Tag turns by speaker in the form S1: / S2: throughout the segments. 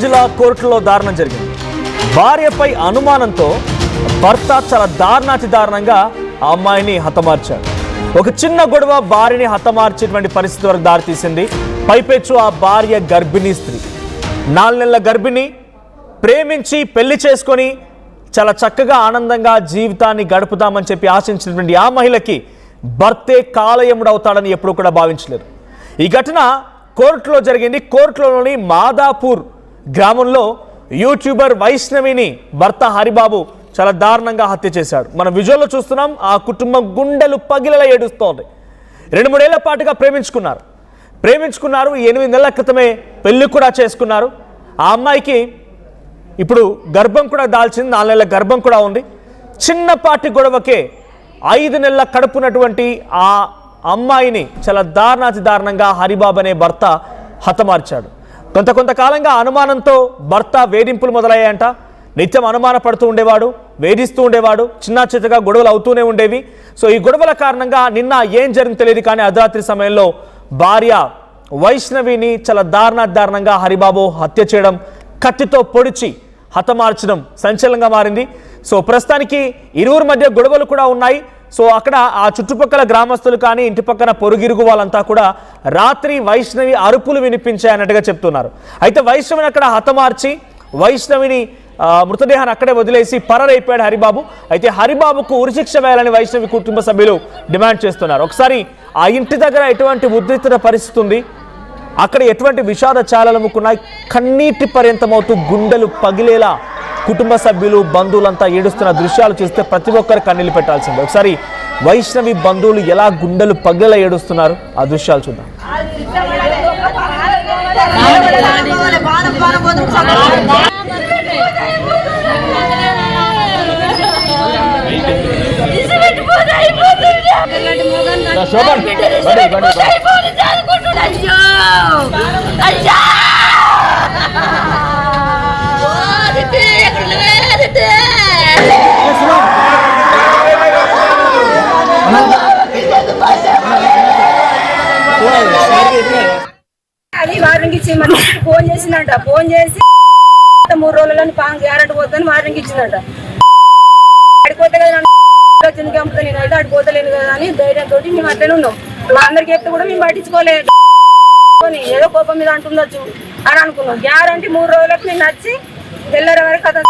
S1: జిల్లా కోర్టులో దారుణం జరిగింది. భార్యపై అనుమానంతో భర్త చాలా దారుణంగా ఆ అమ్మాయిని హతమార్చాడు. ఒక చిన్న గొడవ భార్యని హతమార్చేటువంటి పరిస్థితి వరకు దారితీసింది. పైపెచ్చు ఆ భార్య గర్భిణీ స్త్రీ, 4 నెలల గర్భిణి, ప్రేమించి పెళ్లి చేసుకొని చాలా చక్కగా ఆనందంగా జీవితాన్ని గడుపుతామని చెప్పి ఆశించినటువంటి ఆ మహిళకి భర్తే కాలయముడవుతాడని ఎప్పుడు కూడా భావించలేదు. ఈ ఘటన కోర్టులో జరిగింది. కోర్టులోని మాదాపూర్ గ్రామంలో యూట్యూబర్ వైష్ణవిని భర్త హరిబాబు చాలా దారుణంగా హత్య చేశాడు. మనం విజువల్లో చూస్తున్నాం. ఆ కుటుంబం గుండెలు పగిలేలా ఏడుస్తోంది. 2-3 ఏళ్ల పాటుగా ప్రేమించుకున్నారు. 8 నెలల క్రితమే పెళ్లి కూడా చేసుకున్నారు. ఆ అమ్మాయికి ఇప్పుడు గర్భం కూడా దాల్చింది. 4 నెలల గర్భం కూడా ఉంది. చిన్నపాటి గొడవకే 5 నెలల కడుపునటువంటి ఆ అమ్మాయిని చాలా దారుణంగా హరిబాబు అనే భర్త హతమార్చాడు. కొంతకాలంగా అనుమానంతో భర్త వేధింపులు మొదలయ్యాయంట. నిత్యం అనుమాన పడుతూ ఉండేవాడు, వేధిస్తూ ఉండేవాడు, చిన్నగా గొడవలు అవుతూనే ఉండేవి. సో ఈ గొడవల కారణంగా నిన్న ఏం జరిగిందో తెలియదు, కానీ అర్ధరాత్రి సమయంలో భార్య వైష్ణవిని చాలా దారుణంగా హరిబాబు హత్య చేయడం, కత్తితో పొడిచి హతమార్చడం సంచలనంగా మారింది. సో ప్రస్తుతానికి ఇరువురి మధ్య గొడవలు కూడా ఉన్నాయి. సో అక్కడ ఆ చుట్టుపక్కల గ్రామస్తులు కానీ ఇంటి పక్కన పొరుగిరుగు వాళ్ళంతా కూడా రాత్రి వైష్ణవి అరుపులు వినిపించాయన్నట్టుగా చెప్తున్నారు. అయితే వైష్ణవిని అక్కడ హతమార్చి వైష్ణవిని మృతదేహాన్ని అక్కడే వదిలేసి పరారైపోయాడు హరిబాబు. అయితే హరిబాబుకు ఉరిశిక్ష వేయాలని వైష్ణవి కుటుంబ సభ్యులు డిమాండ్ చేస్తున్నారు. ఒకసారి ఆ ఇంటి దగ్గర ఎటువంటి ఉద్రిక్తత పరిస్థితి ఉంది, అక్కడ ఎటువంటి విషాద చాలముకున్నాయి, కన్నీటి పర్యంతమవుతూ గుండెలు పగిలేలా కుటుంబ సభ్యులు బంధువులంతా ఏడుస్తున్న దృశ్యాలు చూస్తే ప్రతి ఒక్కరు కన్నీళ్లు పెట్టాల్సిందే. ఒకసారి వైష్ణవి బంధువులు ఎలా గుండెలు పగిలేలా ఏడుస్తున్నారు ఆ దృశ్యాలు చూద్దాం.
S2: అది వారింగ్ ఇచ్చి ఫోన్ చేసిందంట. ఫోన్ చేసి 3 రోజులని గ్యారెంటీ పోతుందని వారింగ్ ఇచ్చిందంట. అడిపోతే కదా ఎందుకు అమ్ముతా, నేను అయితే అడిపోతలేను కదా అని ధైర్యంతో మేము అట్లనే ఉన్నాం. మా అందరికి చెప్తే కూడా మేము పట్టించుకోలేదు. ఏదో కోపం మీద అంటుండొచ్చు అని అనుకున్నాం. గ్యారెంటీ 3 రోజులకు నేను వచ్చి తెల్లర వరకు అతను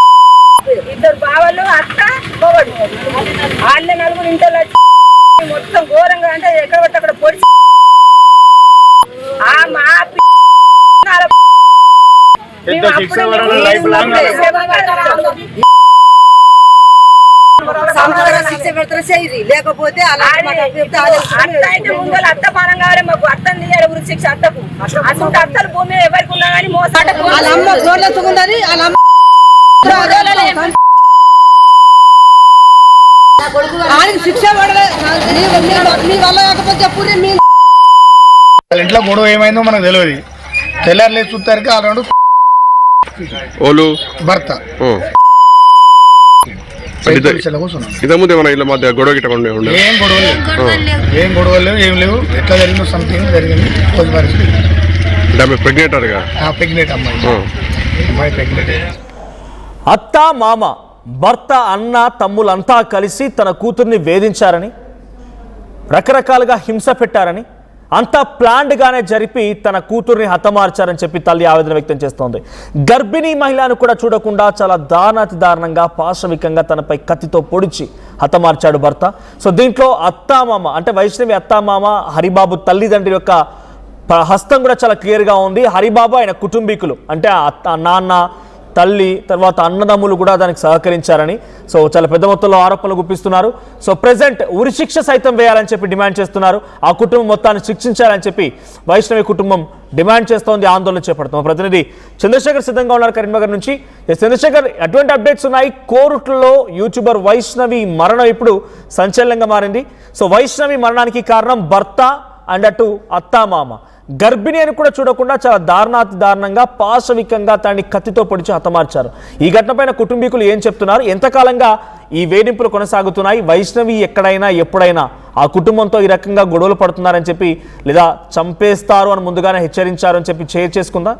S2: 2 బావలు అత్త పోవడు వాళ్ళే 4 ఇంట్లో వచ్చి మొత్తం ఘోరంగా అంటే ఎక్కడ పట్టి అక్కడ పొడి
S3: లేకపోతే
S2: అత్త పానం కావాలి మాకు. అర్థం తీయాలి ఉరి శిక్ష అత్తకు. అసలు అత్తలు భూమి ఎవరికి ఉన్నా కానీ
S3: శిక్ష
S4: ఇంట్లో గొడవ ఏమైందో మనకు తెలియదు. తెల్లారులే చూస్తారికి ఆల్రెడీ భర్త ఏం గొడవలు లేవు, ఏం లేవు. ఎట్లా జరిగిందో సంథింగ్ జరిగింది. ప్రెగ్నెంట్ అమ్మాయి ప్రెగ్నెంట్.
S1: అత్త మామ భర్త అన్న తమ్ములంతా కలిసి తన కూతుర్ని వేధించారని, రకరకాలుగా హింస పెట్టారని, అంతా ప్లాన్డ్గానే జరిపి తన కూతుర్ని హతమార్చారని చెప్పి తల్లి ఆవేదన వ్యక్తం చేస్తోంది. గర్భిణీ మహిళను కూడా చూడకుండా చాలా దారుణంగా పాశవికంగా తనపై కత్తితో పొడిచి హతమార్చాడు భర్త. సో దీంట్లో అత్తామామ అంటే వైష్ణవి అత్తామామ హరిబాబు తల్లిదండ్రుల యొక్క హస్తం కూడా చాలా క్లియర్గా ఉంది. హరిబాబు ఆయన కుటుంబీకులు అంటే నాన్న, తల్లి, తర్వాత అన్నదమ్ములు కూడా దానికి సహకరించారని సో చాలా పెద్ద మొత్తంలో ఆరోపణలు గుప్పిస్తున్నారు. సో ప్రెజెంట్ ఉరిశిక్ష సైతం వేయాలని చెప్పి డిమాండ్ చేస్తున్నారు. ఆ కుటుంబం మొత్తాన్ని శిక్షించాలని చెప్పి వైష్ణవి కుటుంబం డిమాండ్ చేస్తోంది, ఆందోళన చేపడుతుంది. ప్రతినిధి చంద్రశేఖర్ సిద్ధంగా ఉన్నారు కరీంనగర్ నుంచి. చంద్రశేఖర్, ఎటువంటి అప్డేట్స్ ఉన్నాయి? కోర్టులో యూట్యూబర్ వైష్ణవి మరణం ఇప్పుడు సంచలనంగా మారింది. సో వైష్ణవి మరణానికి కారణం భర్త అండ్ అటు అత్తామామ. గర్భిణి అని కూడా చూడకుండా చాలా దారుణంగా పాశవికంగా తనని కత్తితో పొడిచి హతమార్చారు. ఈ ఘటనపైన కుటుంబీకులు ఏం చెప్తున్నారు? ఎంతకాలంగా ఈ వేధింపులు కొనసాగుతున్నాయి? వైష్ణవి ఎక్కడైనా ఎప్పుడైనా ఆ కుటుంబంతో ఈ రకంగా గొడవలు పడుతున్నారని చెప్పి లేదా చంపేస్తారు అని ముందుగానే హెచ్చరించారు అని చెప్పి షేర్ చేసుకుందా?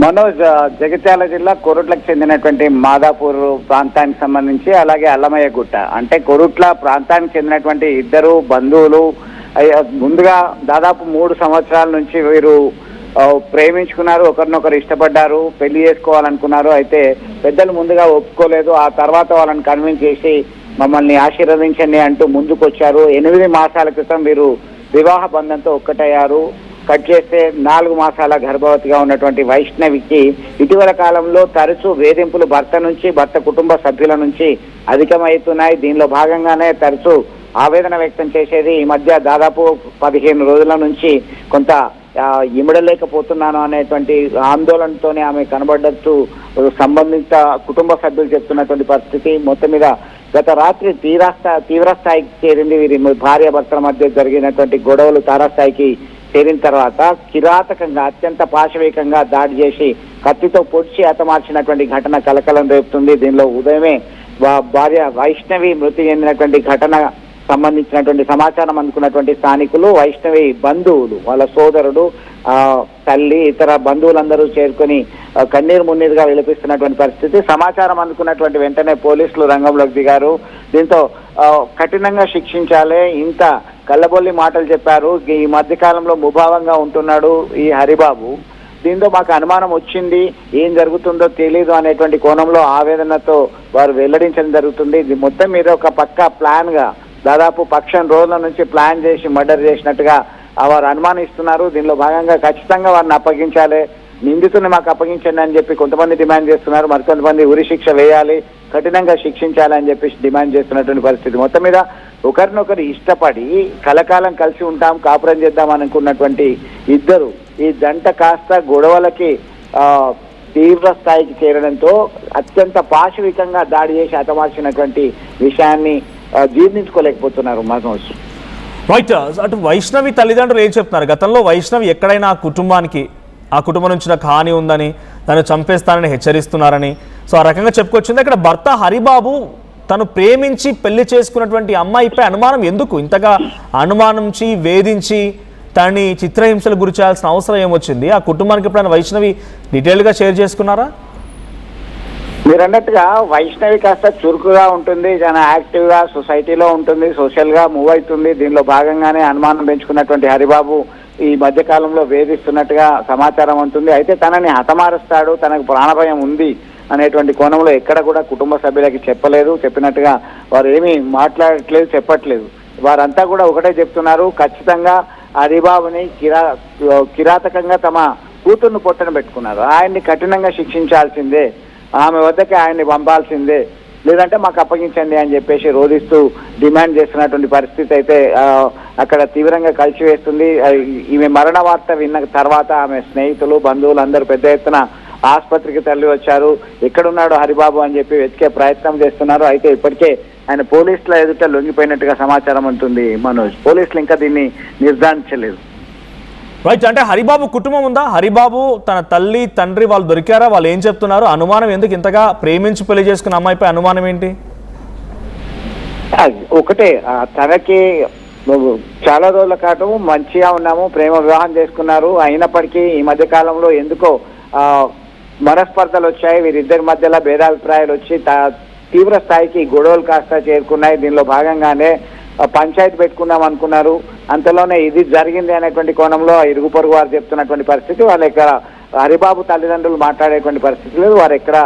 S5: మనోజ్, జగిత్యాల జిల్లా కొరుట్లకు చెందినటువంటి మాదాపూర్ ప్రాంతానికి సంబంధించి, అలాగే అల్లమయ్య గుట్ట అంటే కొరుట్ల ప్రాంతానికి చెందినటువంటి ఇద్దరు బంధువులు ముందుగా దాదాపు 3 సంవత్సరాల నుంచి వీరు ప్రేమించుకున్నారు, ఒకరినొకరు ఇష్టపడ్డారు, పెళ్లి చేసుకోవాలనుకున్నారు. అయితే పెద్దలు ముందుగా ఒప్పుకోలేదు. ఆ తర్వాత వాళ్ళని కన్విన్స్ చేసి మమ్మల్ని ఆశీర్వదించండి అంటూ ముందుకొచ్చారు. 8 మాసాల క్రితం వీరు వివాహ బంధంతో ఒక్కటయ్యారు. కట్ చేస్తే 4 మాసాల గర్భవతిగా ఉన్నటువంటి వైష్ణవికి ఇటీవల కాలంలో తరచూ వేధింపులు భర్త కుటుంబ సభ్యుల నుంచి అధికమవుతున్నాయి. దీనిలో భాగంగానే తరచూ ఆవేదన వ్యక్తం చేసేది. ఈ మధ్య దాదాపు 15 రోజుల నుంచి కొంత ఇమడలేకపోతున్నాను అనేటువంటి ఆందోళనతోనే ఆమె కనబడ్డట్టు సంబంధిత కుటుంబ సభ్యులు చెప్తున్నటువంటి పరిస్థితి. మొత్తం మీద గత రాత్రి తీవ్ర స్థాయికి చేరింది. వీరి భార్యాభర్తల మధ్య జరిగినటువంటి గొడవలు తారాస్థాయికి చేరిన తర్వాత కిరాతకంగా, అత్యంత పాశవికంగా దాడి చేసి కత్తితో పొడిచి హతమార్చినటువంటి ఘటన కలకలం రేపుతుంది. దీనిలో ఉదయమే భార్య వైష్ణవి మృతి చెందినటువంటి ఘటన సంబంధించినటువంటి సమాచారం అందుకున్నటువంటి స్థానికులు, వైష్ణవి బంధువులు, వాళ్ళ సోదరుడు, తల్లి, ఇతర బంధువులందరూ చేరుకొని కన్నీరు మున్నీరుగా విలపిస్తున్నటువంటి పరిస్థితి. సమాచారం అందుకున్నటువంటి వెంటనే పోలీసులు రంగంలోకి దిగారు. దీంతో కఠినంగా శిక్షించాలి, ఇంత కళ్ళబొల్లి మాటలు చెప్పారు, ఈ మధ్య కాలంలో ముభావంగా ఉంటున్నాడు ఈ హరిబాబు, దీంతో మాకు అనుమానం వచ్చింది, ఏం జరుగుతుందో తెలియదు అనేటువంటి కోణంలో ఆవేదనతో వారు వెల్లడించడం జరుగుతుంది. ఇది మొత్తం మీద ఒక పక్కా ప్లాన్ గా దాదాపు 10 రోజుల నుంచి ప్లాన్ చేసి మర్డర్ చేసినట్టుగా వారు అనుమానిస్తున్నారు. దీనిలో భాగంగా ఖచ్చితంగా వారిని అప్పగించాలి, నిందితుని మాకు అప్పగించండి అని చెప్పి కొంతమంది డిమాండ్ చేస్తున్నారు. మరికొంతమంది ఉరి శిక్ష వేయాలి, కఠినంగా శిక్షించాలి అని చెప్పి డిమాండ్ చేస్తున్నటువంటి పరిస్థితి. మొత్తం మీద ఒకరినొకరు ఇష్టపడి కలకాలం కలిసి ఉంటాం, కాపురం చేద్దాం అనుకున్నటువంటి ఇద్దరు ఈ జంట కాస్త గొడవలకి తీవ్ర స్థాయికి చేరడంతో అత్యంత పాశవికంగా దాడి చేసి హతమార్చినటువంటి విషయాన్ని జీర్ణించుకోలేకపోతున్నారు మనోజ్.
S1: రైట్. అటు వైష్ణవి తల్లిదండ్రులు ఏం చెప్తున్నారు? గతంలో వైష్ణవి ఎక్కడైనా ఆ కుటుంబం నుంచి నాకు హాని ఉందని, తను చంపేస్తానని హెచ్చరిస్తున్నారని, సో ఆ రకంగా చెప్పుకొచ్చింది. అక్కడ భర్త హరిబాబు తను ప్రేమించి పెళ్లి చేసుకున్నటువంటి అమ్మాయిపై అనుమానం ఎందుకు ఇంతగా అనుమానించి వేధించి తనని చిత్రహింసలు గురి చేయాల్సిన అవసరం ఏమొచ్చింది? ఆ కుటుంబానికి ఎప్పుడైనా వైష్ణవి డీటెయిల్గా షేర్ చేసుకున్నారా?
S5: మీరు అన్నట్టుగా వైష్ణవి కాస్త చురుకుగా ఉంటుంది, చాలా యాక్టివ్ గా సొసైటీలో ఉంటుంది, సోషల్ గా మూవ్ అవుతుంది. దీనిలో భాగంగానే అనుమానం పెంచుకున్నటువంటి హరిబాబు ఈ మధ్య కాలంలో వేధిస్తున్నట్టుగా సమాచారం ఉంటుంది. అయితే తనని హతమారుస్తాడు, తనకు ప్రాణభయం ఉంది అనేటువంటి కోణంలో ఎక్కడ కూడా కుటుంబ సభ్యులకి చెప్పలేదు. చెప్పినట్టుగా వారు ఏమీ మాట్లాడట్లేదు, చెప్పట్లేదు. వారంతా కూడా ఒకటే చెప్తున్నారు, ఖచ్చితంగా హరిబాబుని కిరాతకంగా తమ కూతుర్ను పొట్టన పెట్టుకున్నారు, ఆయన్ని కఠినంగా శిక్షించాల్సిందే, ఆమె వద్దకి ఆయన్ని పంపాల్సిందే, లేదంటే మాకు అప్పగించండి అని చెప్పేసి రోధిస్తూ డిమాండ్ చేస్తున్నటువంటి పరిస్థితి అయితే అక్కడ తీవ్రంగా కలిసివేస్తుంది. ఈమె మరణ వార్త విన్న తర్వాత ఆమె స్నేహితులు, బంధువులు అందరూ పెద్ద ఎత్తున ఆసుపత్రికి తరలి వచ్చారు. ఎక్కడున్నాడు హరిబాబు అని చెప్పి వెతికే ప్రయత్నం చేస్తున్నారు. అయితే ఇప్పటికే ఆయన పోలీసుల ఎదుట లొంగిపోయినట్టుగా సమాచారం ఉంటుంది మనోజ్. పోలీసులు ఇంకా దీన్ని నిర్ధారించలేదు.
S1: రైట్. అంటే హరిబాబు కుటుంబం ఉందా? హరిబాబు తన తల్లి తండ్రి వాళ్ళు దొరికారా? వాళ్ళు ఏం చెప్తున్నారు? అనుమానం ఎందుకు ఇంతగా ప్రేమించి పెళ్లి చేసుకున్న అమ్మాయిపై అనుమానం ఏంటి?
S5: ఒకటే, తనకి చాలా రోజుల పాటు మంచిగా ఉన్నాము, ప్రేమ వివాహం చేసుకున్నారు, అయినప్పటికీ ఈ మధ్య కాలంలో ఎందుకో మనస్పర్ధలు వచ్చాయి, వీరిద్దరి మధ్యలో భేదాభిప్రాయాలు వచ్చి తీవ్ర స్థాయికి గొడవలు కాస్త చేరుకున్నాయి. దీనిలో భాగంగానే పంచాయతీ పెట్టుకుందాం అనుకున్నారు. అంతలోనే ఇది జరిగింది అనేటువంటి కోణంలో ఇరుగు పొరుగు వారు చెప్తున్నటువంటి పరిస్థితి. వాళ్ళు ఎక్కడ హరిబాబు తల్లిదండ్రులు మాట్లాడేటువంటి పరిస్థితి లేదు, వారు ఎక్కడ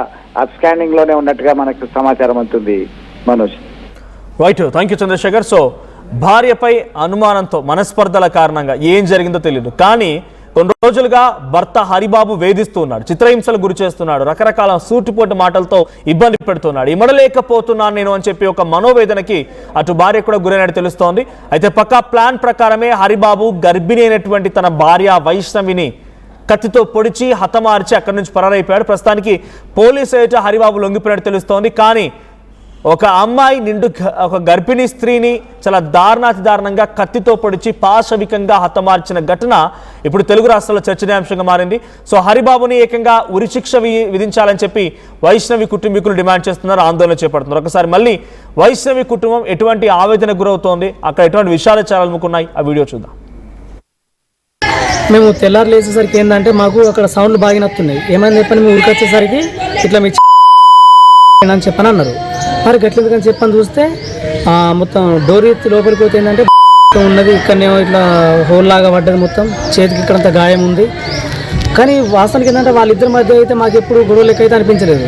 S5: అబ్స్కాండింగ్ లోనే ఉన్నట్టుగా మనకు సమాచారం అవుతుంది Manoj.
S1: Right. Thank you Chandrasekhar. So భార్యపై అనుమానంతో మనస్పర్ధల కారణంగా ఏం జరిగిందో తెలియదు, కానీ కొన్ని రోజులుగా భర్త హరిబాబు వేధిస్తూ ఉన్నాడు, చిత్రహింసలు గురి చేస్తున్నాడు, రకరకాల సూటిపోటు మాటలతో ఇబ్బంది పెడుతున్నాడు, ఇమడలేకపోతున్నాను నేను అని చెప్పి ఒక మనోవేదనకి అటు భార్య కూడా గురైనట్టు తెలుస్తోంది. అయితే పక్కా ప్లాన్ ప్రకారమే హరిబాబు గర్భిణి అయినటువంటి తన భార్య వైష్ణవిని కత్తితో పొడిచి హతమార్చి అక్కడి నుంచి పరారైపోయాడు. ప్రస్తుతానికి పోలీసు ఎదుట హరిబాబు లొంగిపోయినట్టు తెలుస్తోంది. కానీ ఒక అమ్మాయి ఒక గర్భిణీ స్త్రీని చాలా దారుణంగా కత్తితో పొడిచి పాశవికంగా హతమార్చిన ఘటన ఇప్పుడు తెలుగు రాష్ట్రాల్లో చర్చనీయాంశంగా మారింది. సో హరిబాబుని ఏకంగా ఉరిశిక్ష విధించాలని చెప్పి వైష్ణవి కుటుంబీకులు డిమాండ్ చేస్తున్నారు, ఆందోళన చేపడుతున్నారు. ఒకసారి మళ్ళీ వైష్ణవి కుటుంబం ఎటువంటి ఆవేదనకు గురవుతోంది, అక్కడ ఎటువంటి విషయాలు చాలా అలుముకున్నాయి, ఆ వీడియో చూద్దాం.
S6: మేము తెల్లారు లేచేసరికి ఏంటంటే మాకు అక్కడ సౌండ్లు బాగా నత్తున్నాయి. ఏమైంది చెప్పని మేము ఊరికి వచ్చేసరికి ఇట్లా మీ అని చెప్పని అన్నారు. మరి గట్లేదు కానీ చెప్పని చూస్తే మొత్తం డోర్ ఎత్తి లోపలికి పోతే ఏంటంటే ఉన్నది ఇక్కడనేమో ఇట్లా హోల్ లాగా పడ్డది, మొత్తం చేతికి ఇక్కడంత గాయం ఉంది. కానీ వాస్తవానికి ఏంటంటే వాళ్ళిద్దరి మధ్య అయితే మాకు ఎప్పుడు గొడవ లెక్క అయితే అనిపించలేదు.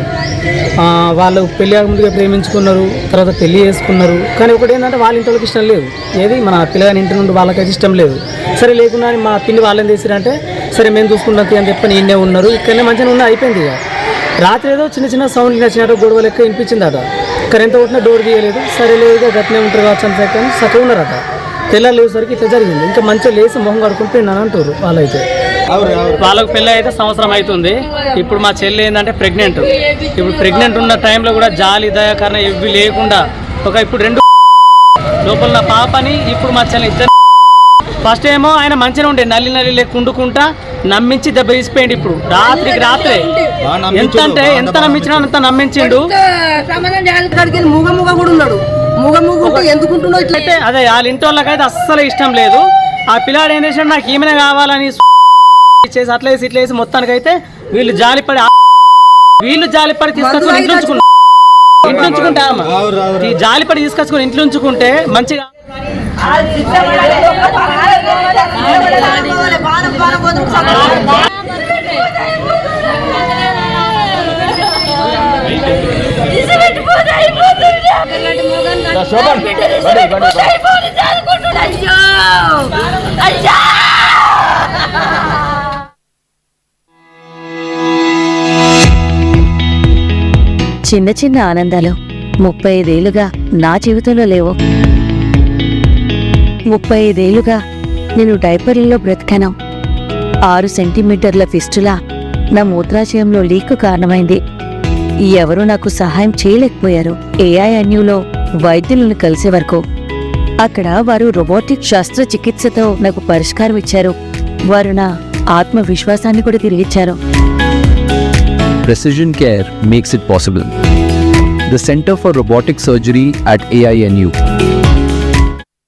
S6: వాళ్ళు పెళ్లి ముందుగా ప్రేమించుకున్నారు, తర్వాత పెళ్లి చేసుకున్నారు. కానీ ఒకటి ఏంటంటే వాళ్ళ ఇంటి వాళ్ళకి ఇష్టం లేదు, ఏది మన పిల్లగాని ఇంటి నుండి వాళ్ళకైతే ఇష్టం లేదు. సరే లేకుండా మా పిల్లి వాళ్ళని చేసిరంటే సరే మేము చూసుకుంటాం అని చెప్పని ఈయనే ఉన్నారు. ఇక్కడనే మంచిగా ఉన్న అయిపోయింది. ఇక రాత్రి ఏదో చిన్న చిన్న సౌండ్ నచ్చినట్టు గొడవ లెక్క వినిపించిందట. కరెంట్ కొట్టినా డోర్ తీయలేదు. సరే లేదు గట్నే ఉంటారు కావచ్చు అని చెప్పి చక్కగా ఉన్నారట. తెల్లారు లేసరికి ఇట్లా జరిగింది. ఇంకా మంచిగా లేచి మొహం కడుకుంటూ తిన్నాను అంటారు వాళ్ళైతే. వాళ్ళకు పెళ్ళి అయితే సంవత్సరం అవుతుంది. ఇప్పుడు మా చెల్లి ఏంటంటే ప్రెగ్నెంట్. ఇప్పుడు ప్రెగ్నెంట్ ఉన్న టైంలో కూడా జాలి దయాకరణ ఇవి లేకుండా ఇప్పుడు 2 లోపల నా పాపని ఇప్పుడు మా చెల్లి ఇద్దరు. ఫస్ట్ ఏమో ఆయన మంచిగా ఉండే నల్లి లేక కుండుకుంటా నమ్మించి దెబ్బ తీసిపోయింది. ఇప్పుడు రాత్రికి రాత్రే ఎంత నమ్మించినా అంత నమ్మించిండు.
S3: మూగ కూడా ఉన్నాడు. మూగ ఎందుకుంటున్నావు ఇట్లయితే
S6: అదే వాళ్ళ ఇంటి వాళ్ళకైతే అస్సలు ఇష్టం లేదు. ఆ పిల్లాడు ఏం చేసాడు, నాకు ఈమెనే కావాలని చేసి అట్లా వేసి ఇట్లా వేసి మొత్తానికైతే వీళ్ళు జాలిపడి తీసుకొచ్చుకొని ఇంట్లో ఉంచుకుంటా జాలిపడి తీసుకొచ్చుకొని ఇంట్లో ఉంచుకుంటే మంచిగా
S7: చిన్న చిన్న ఆనందాలు 35 ఏళ్లుగా నా జీవితంలో లేవు. 35 ఏళ్లుగా నేను డైపర్లలో బ్రతికాను. 6 సెంటీమీటర్ల ఫిస్టులా నా మూత్రాశయంలో లీక్ కారణమైంది. ఎవరూ నాకు సహాయం చేయలేకపోయారు. AINUలో వైద్యులను కలిసే వరకు అక్కడ వారు రోబోటిక్ శస్త్రచికిత్సతో నాకు పరిష్కారం ఇచ్చారు. వారు నా ఆత్మవిశ్వాసాన్ని కూడా తిరిగిచ్చారు.
S8: Precision Care makes it possible. The Center for Robotic Surgery at AINU